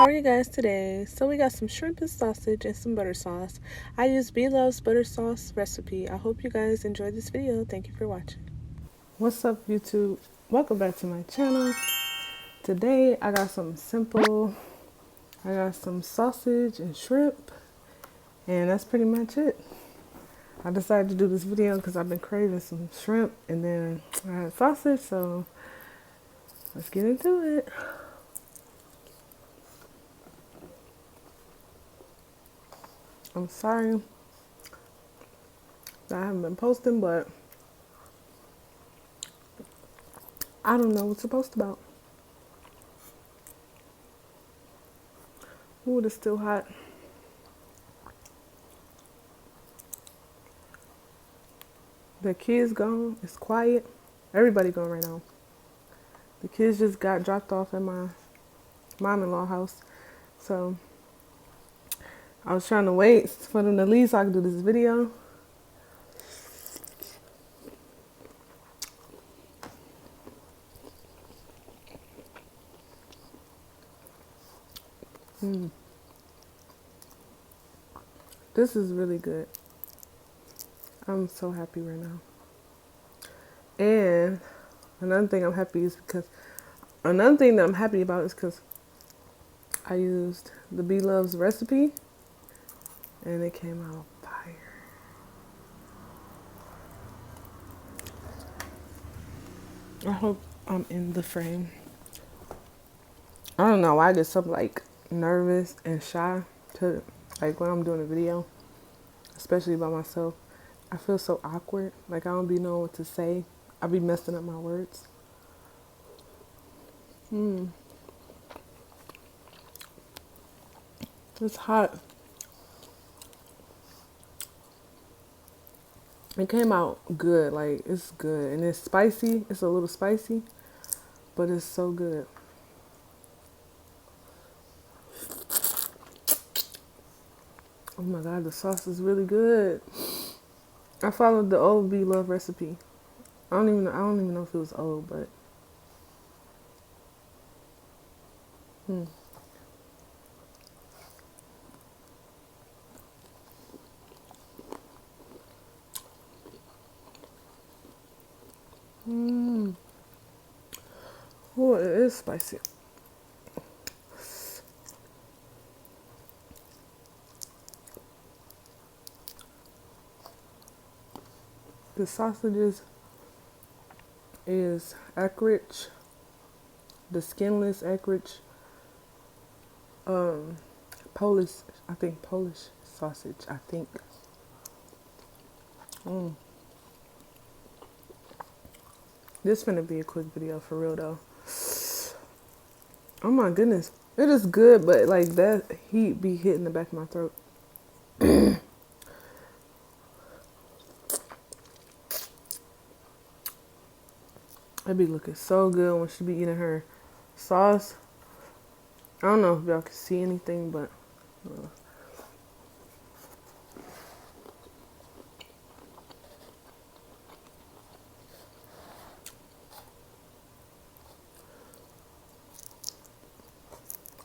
How are you guys today? So we got some shrimp and sausage and some butter sauce. I used Bloves butter sauce recipe. I hope you guys enjoyed this video. Thank you for watching. What's up, YouTube? Welcome back to my channel. Today I got something simple. I got some sausage and shrimp, and that's pretty much it. I decided to do this video because I've been craving some shrimp, and then I had sausage, so let's get into it. I'm sorry that I haven't been posting, but I don't know what to post about. Ooh, it's still hot. The kids gone. It's quiet. Everybody gone right now. The kids just got dropped off at my mom-in-law house. So I was trying to wait for them to leave so I could do this video. This is really good. I'm so happy right now. And another thing that I'm happy about is because I used the Bloves recipe and it came out fire. I hope I'm in the frame. I don't know why I get so like nervous and shy to like when I'm doing a video, especially by myself. I feel so awkward. Like I don't be knowing what to say. I be messing up my words. It's hot. It came out good. Like it's good. And it's spicy. It's a little spicy, but it's so good. Oh my God, the sauce is really good. I followed the old Bloves recipe. I don't even know if it was old, but oh, it is spicy. The sausages is egg rich, the skinless egg rich, Polish sausage, I think. This finna be a quick video for real though. Oh my goodness. It is good, but like that heat be hitting the back of my throat. It be looking so good when she be eating her sauce. I don't know if y'all can see anything, but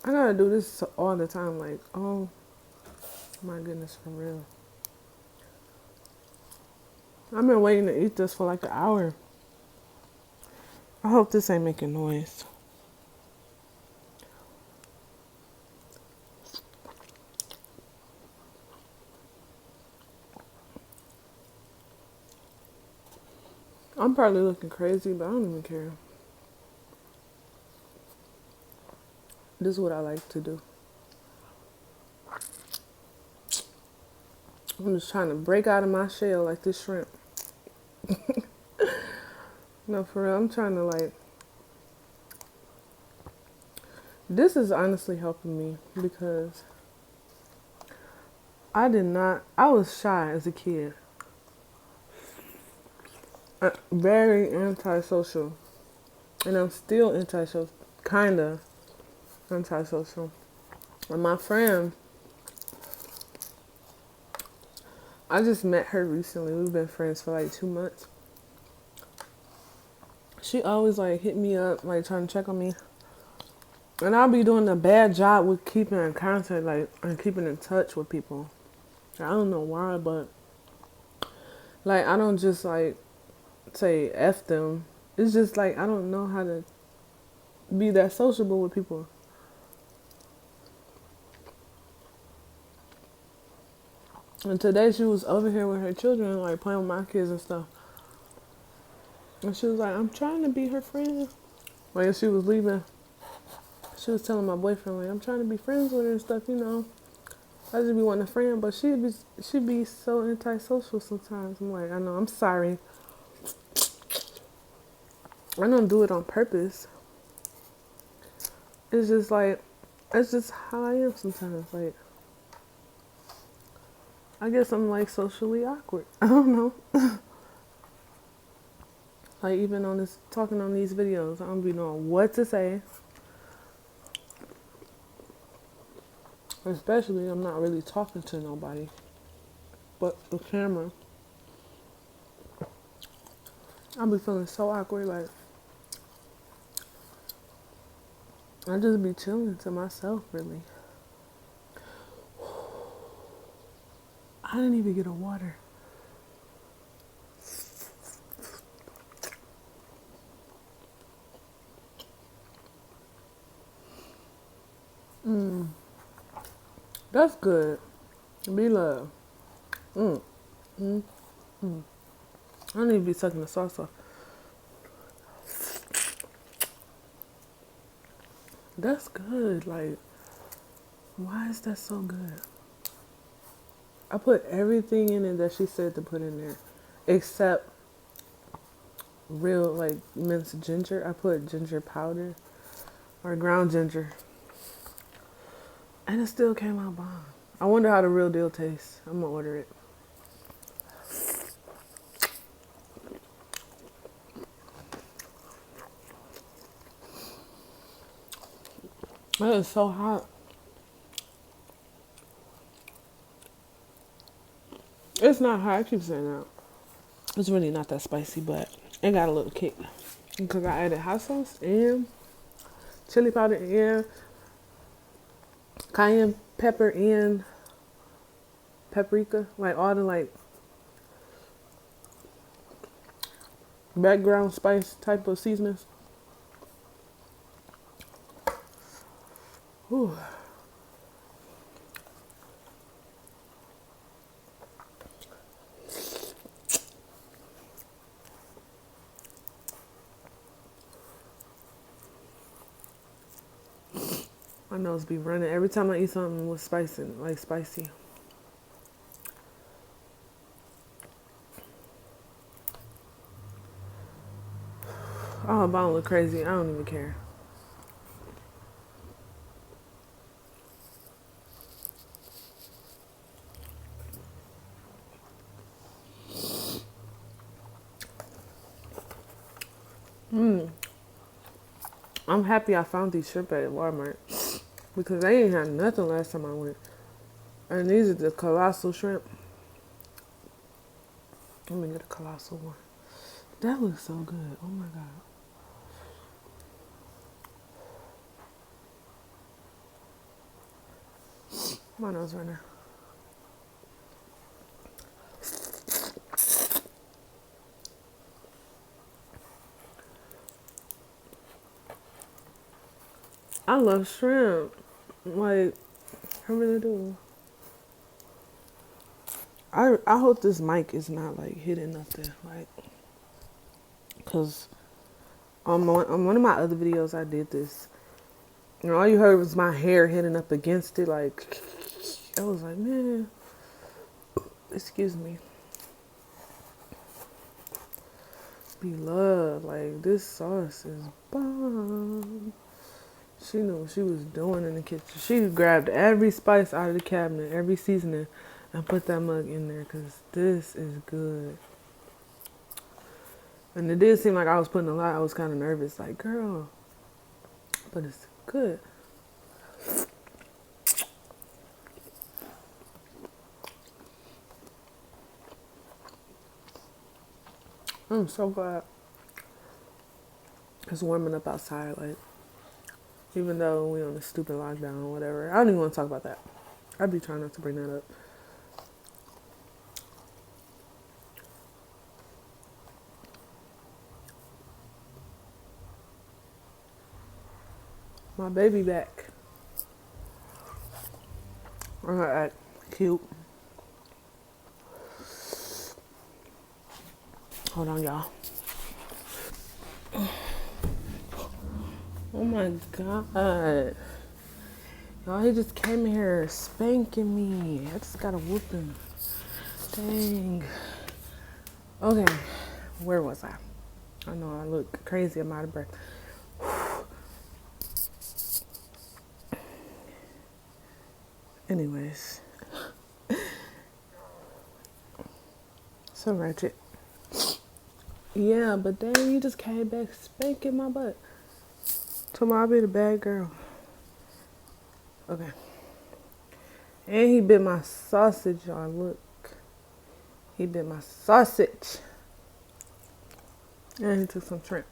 I gotta do this all the time. Like, oh my goodness, for real. I've been waiting to eat this for like an hour. I hope this ain't making noise. I'm probably looking crazy, but I don't even care. This is what I like to do. I'm just trying to break out of my shell like this shrimp. No, for real, I'm trying to like... This is honestly helping me because I was shy as a kid. Very antisocial. And I'm still antisocial, kinda antisocial. And my friend, I just met her recently. We've been friends for like 2 months. She always like hit me up, like trying to check on me. And I'll be doing a bad job with keeping in contact, like, and keeping in touch with people. I don't know why, but, like, I don't just, like, say F them. It's just, like, I don't know how to be that sociable with people. And today she was over here with her children, like, playing with my kids and stuff. And she was like, I'm trying to be her friend. Like, she was leaving, she was telling my boyfriend, like, I'm trying to be friends with her and stuff, you know. I just be wanting a friend, but she be so antisocial sometimes. I'm like, I know, I'm sorry. I don't do it on purpose. It's just like, it's just how I am sometimes. Like, I guess I'm like socially awkward. I don't know. Like, even on this, talking on these videos, I don't be knowing what to say. Especially, I'm not really talking to nobody but the camera. I be feeling so awkward. Like, I just be chilling to myself, really. I didn't even get a water. That's good. Be love. Mm. Mm. Mm. I don't need to be sucking the sauce off. That's good. Like, why is that so good? I put everything in it that she said to put in there, except real, like, minced ginger. I put ginger powder or ground ginger, and it still came out bomb. I wonder how the real deal tastes. I'm gonna order it. That is so hot. It's not hot. I keep saying that. It's really not that spicy, but it got a little kick because I added hot sauce and chili powder and cayenne pepper and paprika, like all the like background spice type of seasonings. Whew. My nose be running every time I eat something with spicy, like spicy. Oh, if I don't look crazy, I don't even care. I'm happy I found these shrimp at Walmart because they ain't had nothing last time I went. And these are the colossal shrimp. Let me get a colossal one. That looks so good. Oh my god. My nose running. I love shrimp. Like, I really do. I hope this mic is not like hitting nothing. Like, cause on one of my other videos I did this. And all you heard was my hair hitting up against it. Like, I was like, man, excuse me. Be love. Like, this sauce is bomb. She knew what she was doing in the kitchen. She grabbed every spice out of the cabinet, every seasoning, and put that mug in there because this is good. And it did seem like I was putting a lot. I was kind of nervous, like, girl, but it's good. I'm so glad it's warming up outside. Like, Even though we on a stupid lockdown or whatever. I don't even want to talk about that. I'd be trying not to bring that up. My baby back. Alright, cute. Hold on, y'all. Oh my god. Y'all, he just came here spanking me. I just got a whooping. Dang. Okay, where was I? I know I look crazy. I'm out of breath. Anyways. So ratchet. Yeah, but dang, you just came back spanking my butt. Told me I'll be the bad girl. Okay. And he bit my sausage, y'all. Look. He bit my sausage. And he took some shrimp.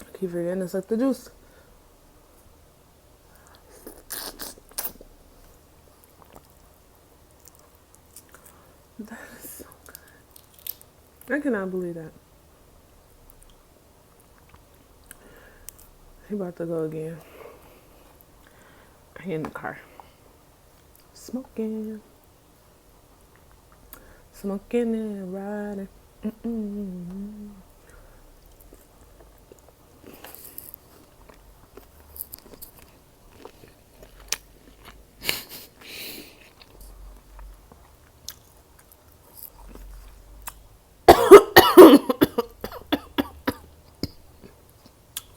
I keep forgetting to suck the juice. That is so good. I cannot believe that. He about to go again. He in the car. Smoking. Smoking and riding. Mm-mm.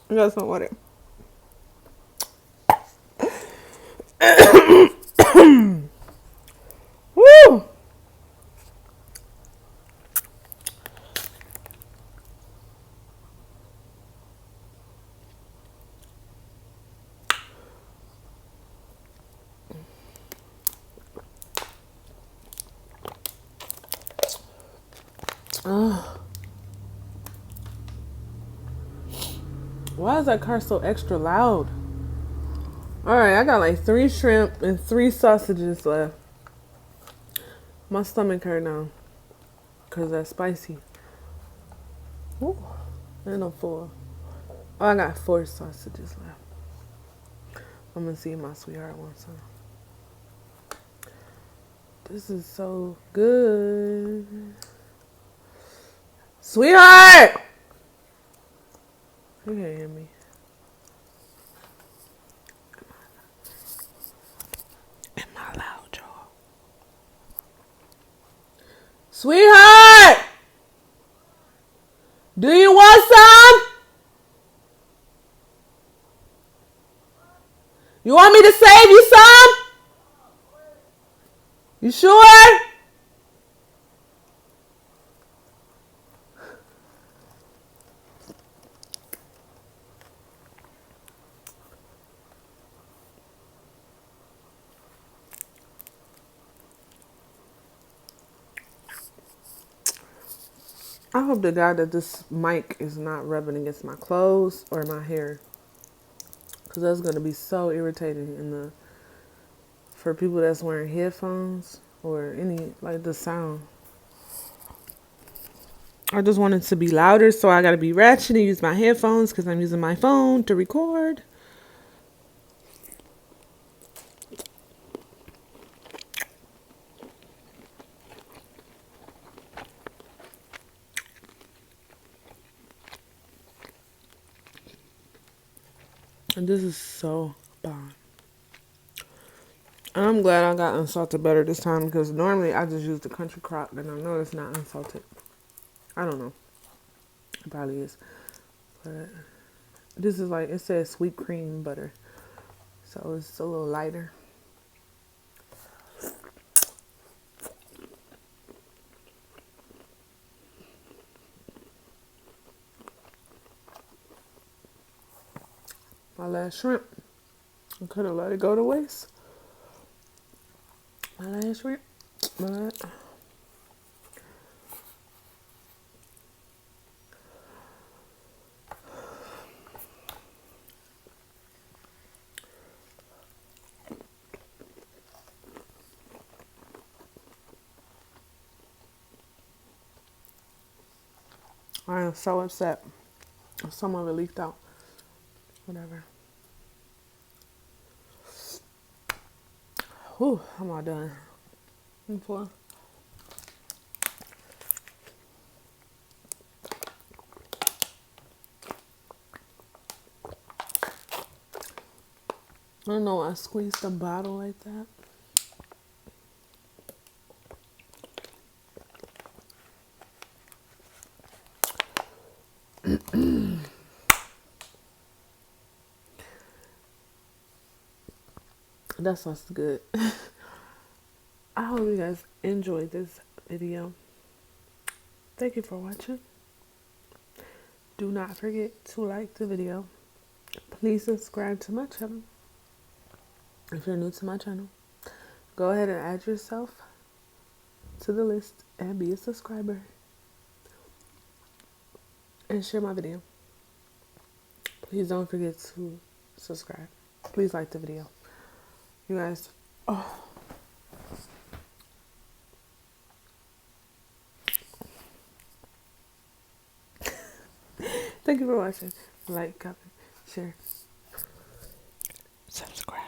I got some water. Woo! Why is that car so extra loud? Alright, I got like 3 shrimp and 3 sausages left. My stomach hurt now. Because that's spicy. Ooh, and I'm full. Oh, I got 4 sausages left. I'm going to see my sweetheart wants some. This is so good. Sweetheart! You can't hear me. Am I loud, y'all? Sweetheart! Do you want some? You want me to save you some? You sure? I hope to God that this mic is not rubbing against my clothes or my hair. Because that's going to be so irritating for people that's wearing headphones or any, like the sound. I just want it to be louder, so I got to be ratchet and use my headphones because I'm using my phone to record. And this is so bomb. And I'm glad I got unsalted butter this time because normally I just use the country crock and I know it's not unsalted. I don't know. It probably is. But this is like, it says sweet cream butter. So it's a little lighter. My last shrimp. I could have let it go to waste. My last shrimp. I am so upset. Some of it leaked out. Whatever. Whew, I'm all done. I'm full. I don't know. I squeezed the bottle like that. That sauce is good. I hope you guys enjoyed this video. Thank you for watching. Do not forget to like the video. Please subscribe to my channel. If you're new to my channel, go ahead and add yourself to the list and be a subscriber. And share my video. Please don't forget to subscribe. Please like the video. You guys, oh. Thank you for watching. Like, comment, share, subscribe.